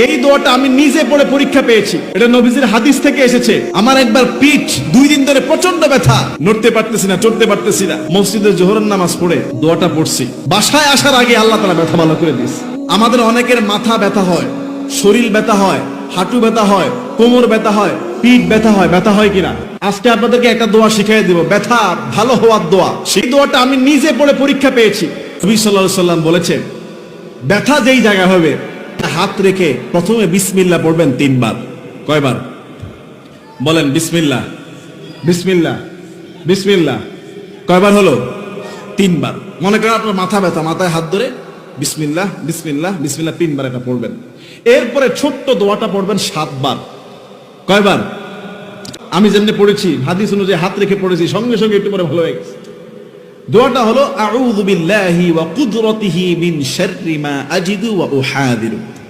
এই দোয়াটা আমি নিজে পড়ে পরীক্ষা পেয়েছি, এটা নবীজির হাদিস থেকে এসেছে। আমার একবার পিঠ 2 দিন ধরে প্রচন্ড ব্যথা, নড়তে পারতেছি না, চড়তে পারতেছি না। মসজিদে জোহরের নামাজ পড়ে দোয়াটা পড়ছি, বাসায় আসার আগে আল্লাহ তাআলা ব্যথা ভালো করে দিয়েছে। আমাদের অনেকের মাথা ব্যথা হয়, শরীর ব্যথা হয়, হাঁটু ব্যথা হয়, কোমর ব্যথা হয়, পিঠ ব্যথা হয়। ব্যথা হয় কিনা? আজকে আপনাদেরকে একটা দোয়া শিখিয়ে দিব, ব্যথা ভালো হওয়ার দোয়া। সেই দোয়াটা আমি নিজে পড়ে পরীক্ষা পেয়েছি। নবী সাল্লাল্লাহু আলাইহি সাল্লাম বলেছেন, ব্যথা যেই জায়গায় হবে হাত রেখে প্রথমে বিসমিল্লাহ পড়বেন 3 বার। কয়বার বলেন? বিসমিল্লাহ, বিসমিল্লাহ, বিসমিল্লাহ। কয়বার হলো? 3 বার। মনে করেন আপনার মাথা ব্যথা, মাথায় হাত ধরে বিসমিল্লাহ, বিসমিল্লাহ, বিসমিল্লাহ 3 বার এটা পড়বেন। এরপরে ছোট্ট দোয়াটা পড়বেন 7 বার। কয়বার? আমি যেমনি পড়েছি হাদিস অনুযায়ী হাত রেখে পড়েছি, সঙ্গে সঙ্গে একটু পরে ভালো হয়ে গেছে। দোয়াটা হলো আউযু বিল্লাহি ওয়া কুদরাতিহি মিন শাররি মা আজিদু ওয়া উহাদিরু।